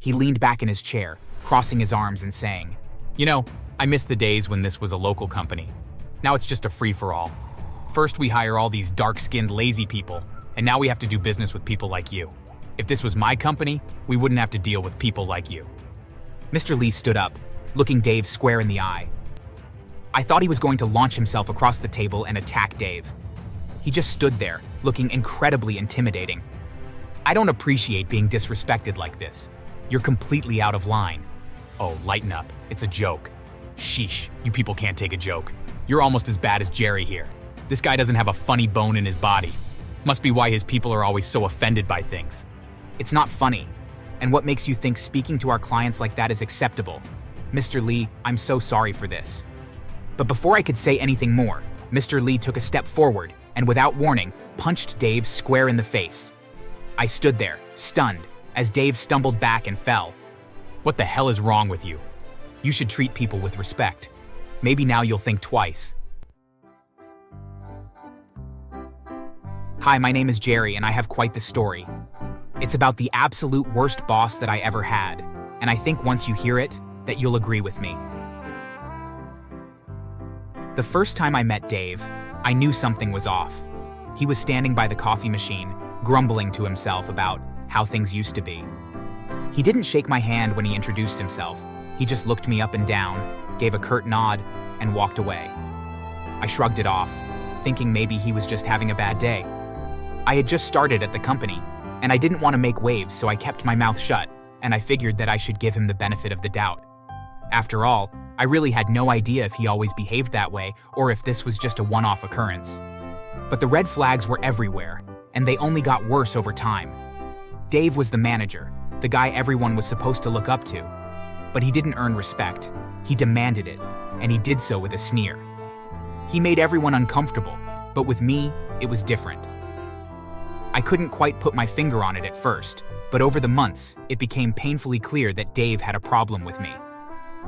He leaned back in his chair, crossing his arms and saying, "You know, I miss the days when this was a local company. Now it's just a free-for-all. First we hire all these dark-skinned, lazy people, and now we have to do business with people like you. If this was my company, we wouldn't have to deal with people like you." Mr. Lee stood up, looking Dave square in the eye. I thought he was going to launch himself across the table and attack Dave. He just stood there, looking incredibly intimidating. "I don't appreciate being disrespected like this. You're completely out of line." "Oh, lighten up. It's a joke." "Sheesh, you people can't take a joke. You're almost as bad as Jerry here. This guy doesn't have a funny bone in his body. Must be why his people are always so offended by things." "It's not funny. And what makes you think speaking to our clients like that is acceptable? Mr. Lee, I'm so sorry for this." But before I could say anything more, Mr. Lee took a step forward and without warning, punched Dave square in the face. I stood there, stunned, as Dave stumbled back and fell. "What the hell is wrong with you? You should treat people with respect. Maybe now you'll think twice." Hi, my name is Jerry and I have quite the story. It's about the absolute worst boss that I ever had, and I think once you hear it, that you'll agree with me. The first time I met Dave, I knew something was off. He was standing by the coffee machine, grumbling to himself about how things used to be. He didn't shake my hand when he introduced himself. He just looked me up and down, gave a curt nod, and walked away. I shrugged it off, thinking maybe he was just having a bad day. I had just started at the company, and I didn't want to make waves, so I kept my mouth shut, and I figured that I should give him the benefit of the doubt. After all, I really had no idea if he always behaved that way or if this was just a one-off occurrence. But the red flags were everywhere, and they only got worse over time. Dave was the manager, the guy everyone was supposed to look up to. But he didn't earn respect. He demanded it, and he did so with a sneer. He made everyone uncomfortable, but with me, it was different. I couldn't quite put my finger on it at first, but over the months, it became painfully clear that Dave had a problem with me.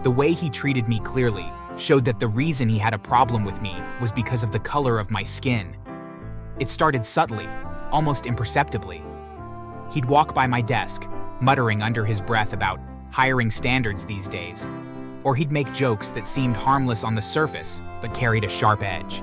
The way he treated me clearly showed that the reason he had a problem with me was because of the color of my skin. It started subtly, almost imperceptibly. He'd walk by my desk, muttering under his breath about hiring standards these days, or he'd make jokes that seemed harmless on the surface but carried a sharp edge.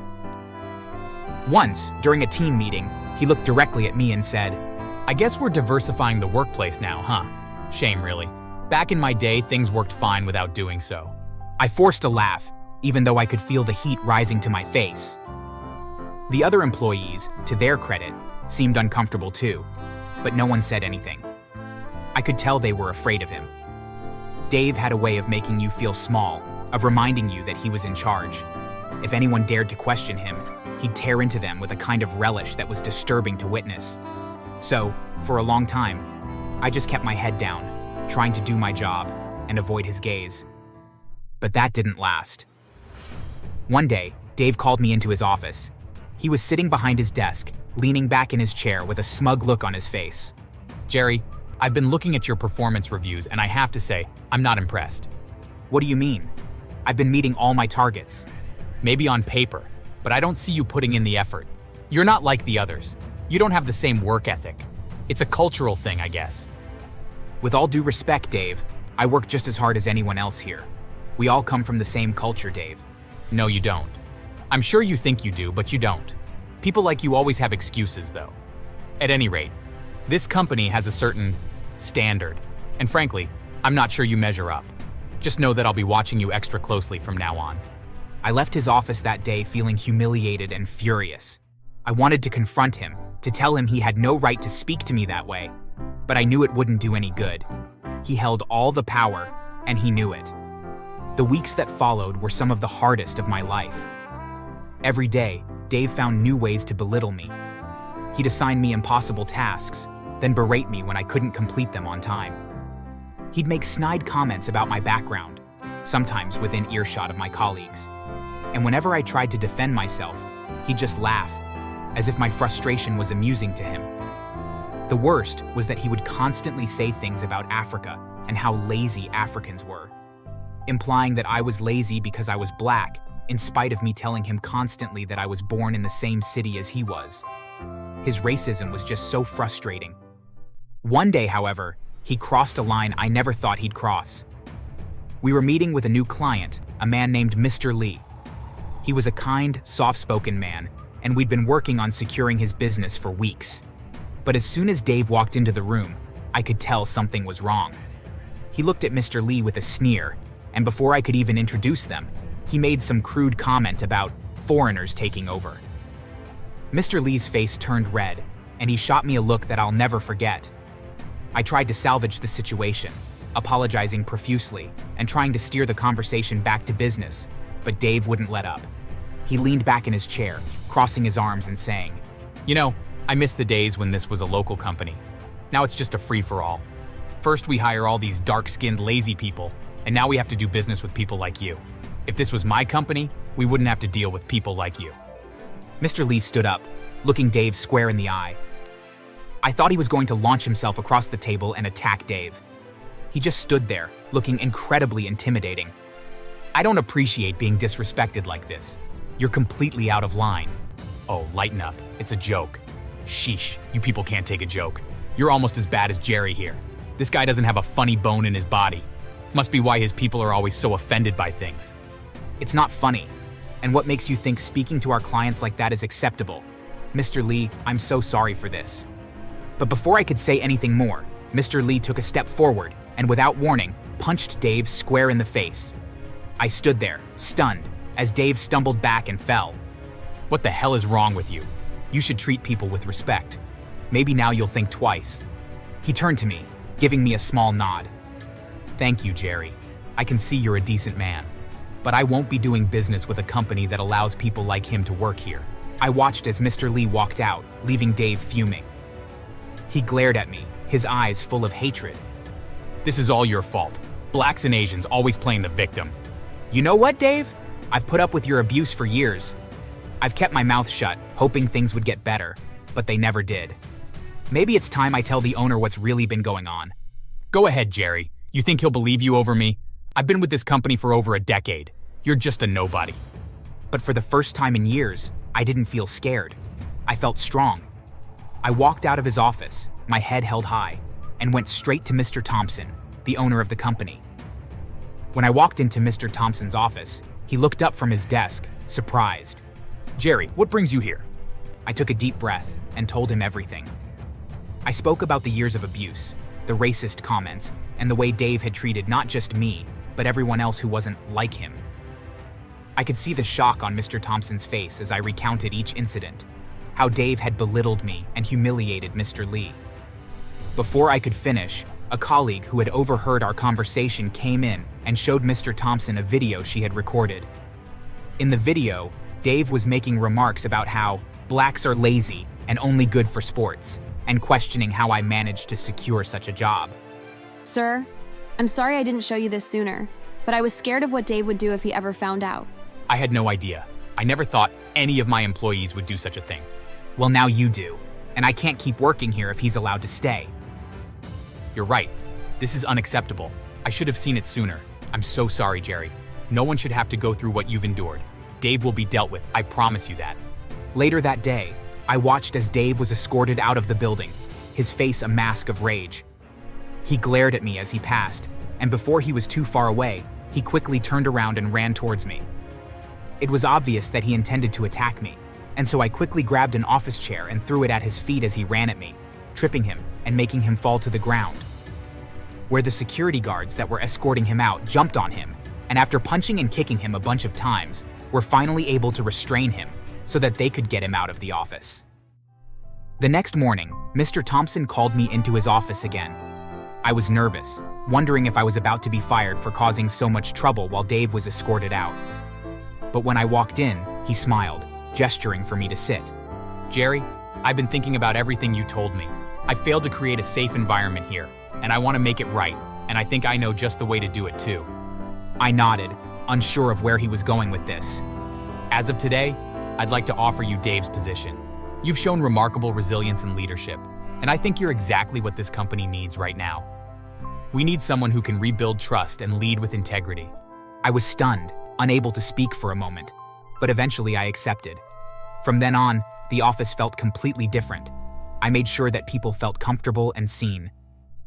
Once, during a team meeting, he looked directly at me and said, "I guess we're diversifying the workplace now, huh? Shame, really. Back in my day, things worked fine without doing so." I forced a laugh, even though I could feel the heat rising to my face. The other employees, to their credit, seemed uncomfortable too, but no one said anything. I could tell they were afraid of him. Dave had a way of making you feel small, of reminding you that he was in charge. If anyone dared to question him, he'd tear into them with a kind of relish that was disturbing to witness. So, for a long time, I just kept my head down, trying to do my job and avoid his gaze. But that didn't last. One day, Dave called me into his office. He was sitting behind his desk, leaning back in his chair with a smug look on his face. "Jerry, I've been looking at your performance reviews and I have to say, I'm not impressed." "What do you mean? I've been meeting all my targets." "Maybe on paper, but I don't see you putting in the effort. You're not like the others. You don't have the same work ethic. It's a cultural thing, I guess." "With all due respect, Dave, I work just as hard as anyone else here. We all come from the same culture, Dave." "No, you don't. I'm sure you think you do, but you don't. People like you always have excuses, though. At any rate, this company has a certain standard, and frankly, I'm not sure you measure up. Just know that I'll be watching you extra closely from now on." I left his office that day feeling humiliated and furious. I wanted to confront him, to tell him he had no right to speak to me that way, but I knew it wouldn't do any good. He held all the power, and he knew it. The weeks that followed were some of the hardest of my life. Every day, Dave found new ways to belittle me. He'd assign me impossible tasks, then berate me when I couldn't complete them on time. He'd make snide comments about my background, sometimes within earshot of my colleagues. And whenever I tried to defend myself, he'd just laugh, as if my frustration was amusing to him. The worst was that he would constantly say things about Africa and how lazy Africans were, implying that I was lazy because I was black, in spite of me telling him constantly that I was born in the same city as he was. His racism was just so frustrating. One day, however, He crossed a line I never thought he'd cross. We were meeting with a new client, a man named Mr. Lee. He was a kind, soft-spoken man, and we'd been working on securing his business for weeks. But as soon as Dave walked into the room, I could tell something was wrong. He looked at Mr. Lee with a sneer, and before I could even introduce them, he made some crude comment about foreigners taking over. Mr. Lee's face turned red, and he shot me a look that I'll never forget. I tried to salvage the situation, apologizing profusely and trying to steer the conversation back to business, but Dave wouldn't let up. He leaned back in his chair, crossing his arms and saying, "You know, I miss the days when this was a local company. Now it's just a free-for-all. First we hire all these dark-skinned, lazy people, and now we have to do business with people like you. If this was my company, we wouldn't have to deal with people like you." Mr. Lee stood up, looking Dave square in the eye. I thought he was going to launch himself across the table and attack Dave. He just stood there, looking incredibly intimidating. "I don't appreciate being disrespected like this. You're completely out of line." "Oh, lighten up. It's a joke." "Sheesh, you people can't take a joke. You're almost as bad as Jerry here. This guy doesn't have a funny bone in his body. Must be why his people are always so offended by things." "It's not funny. And what makes you think speaking to our clients like that is acceptable? Mr. Lee, I'm so sorry for this." But before I could say anything more, Mr. Lee took a step forward and without warning, punched Dave square in the face. I stood there, stunned, as Dave stumbled back and fell. "What the hell is wrong with you?" "You should treat people with respect. Maybe now you'll think twice." He turned to me, giving me a small nod. "Thank you, Jerry. I can see you're a decent man. But I won't be doing business with a company that allows people like him to work here." I watched as Mr. Lee walked out, leaving Dave fuming. He glared at me, his eyes full of hatred. "This is all your fault. Blacks and Asians always playing the victim." "You know what, Dave? I've put up with your abuse for years. I've kept my mouth shut, hoping things would get better, but they never did. Maybe it's time I tell the owner what's really been going on." "Go ahead, Jerry. You think he'll believe you over me? I've been with this company for over a decade. You're just a nobody." But for the first time in years, I didn't feel scared. I felt strong. I walked out of his office, my head held high, and went straight to Mr. Thompson, the owner of the company. When I walked into Mr. Thompson's office, he looked up from his desk, surprised. "Jerry, what brings you here?" I took a deep breath and told him everything. I spoke about the years of abuse, the racist comments, and the way Dave had treated not just me, but everyone else who wasn't like him. I could see the shock on Mr. Thompson's face as I recounted each incident, how Dave had belittled me and humiliated Mr. Lee. Before I could finish, a colleague who had overheard our conversation came in and showed Mr. Thompson a video she had recorded. In the video, Dave was making remarks about how blacks are lazy and only good for sports, and questioning how I managed to secure such a job. "Sir, I'm sorry I didn't show you this sooner, but I was scared of what Dave would do if he ever found out." "I had no idea. I never thought any of my employees would do such a thing." "Well, now you do, and I can't keep working here if he's allowed to stay." "You're right. This is unacceptable. I should have seen it sooner. I'm so sorry, Jerry. No one should have to go through what you've endured. Dave will be dealt with, I promise you that." Later that day, I watched as Dave was escorted out of the building, his face a mask of rage. He glared at me as he passed, and before he was too far away, he quickly turned around and ran towards me. It was obvious that he intended to attack me, and so I quickly grabbed an office chair and threw it at his feet as he ran at me, tripping him and making him fall to the ground. Where the security guards that were escorting him out jumped on him, and after punching and kicking him a bunch of times, were finally able to restrain him so that they could get him out of the office. The next morning, Mr. Thompson called me into his office again. I was nervous, wondering if I was about to be fired for causing so much trouble while Dave was escorted out. But when I walked in, he smiled, gesturing for me to sit. "Jerry, I've been thinking about everything you told me. I failed to create a safe environment here, and I want to make it right, and I think I know just the way to do it too." I nodded, unsure of where he was going with this. "As of today, I'd like to offer you Dave's position. You've shown remarkable resilience and leadership, and I think you're exactly what this company needs right now. We need someone who can rebuild trust and lead with integrity." I was stunned, unable to speak for a moment, but eventually I accepted. From then on, the office felt completely different. I made sure that people felt comfortable and seen.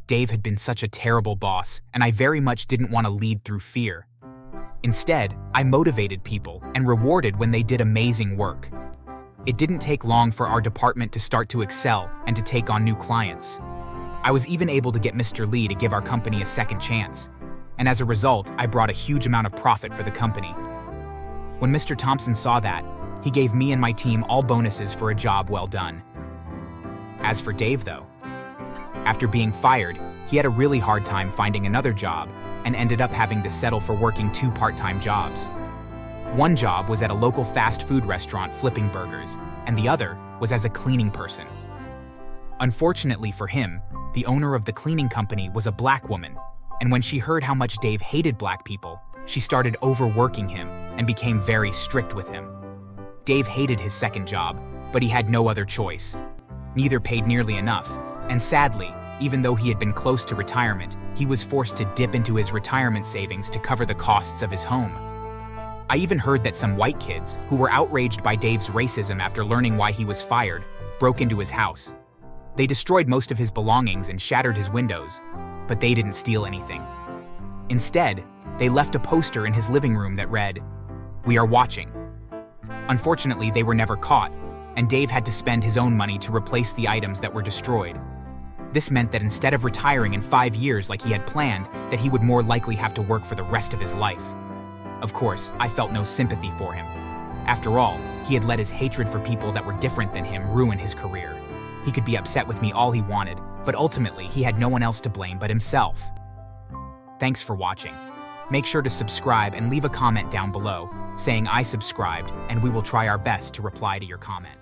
Dave had been such a terrible boss, and I very much didn't want to lead through fear. Instead, I motivated people and rewarded when they did amazing work. It didn't take long for our department to start to excel and to take on new clients. I was even able to get Mr. Lee to give our company a second chance, and as a result, I brought a huge amount of profit for the company. When Mr. Thompson saw that, he gave me and my team all bonuses for a job well done. As for Dave, though, after being fired, he had a really hard time finding another job and ended up having to settle for working 2 part-time jobs. One job was at a local fast food restaurant flipping burgers, and the other was as a cleaning person. Unfortunately for him, the owner of the cleaning company was a black woman, and when she heard how much Dave hated black people, she started overworking him and became very strict with him. Dave hated his second job, but he had no other choice. Neither paid nearly enough, and sadly, even though he had been close to retirement, he was forced to dip into his retirement savings to cover the costs of his home. I even heard that some white kids, who were outraged by Dave's racism after learning why he was fired, broke into his house. They destroyed most of his belongings and shattered his windows, but they didn't steal anything. Instead, they left a poster in his living room that read, "We are watching." Unfortunately, they were never caught, and Dave had to spend his own money to replace the items that were destroyed. This meant that instead of retiring in 5 years like he had planned, that he would more likely have to work for the rest of his life. Of course, I felt no sympathy for him. After all, he had let his hatred for people that were different than him ruin his career. He could be upset with me all he wanted, but ultimately he had no one else to blame but himself. Thanks for watching. Make sure to subscribe and leave a comment down below saying I subscribed, and we will try our best to reply to your comment.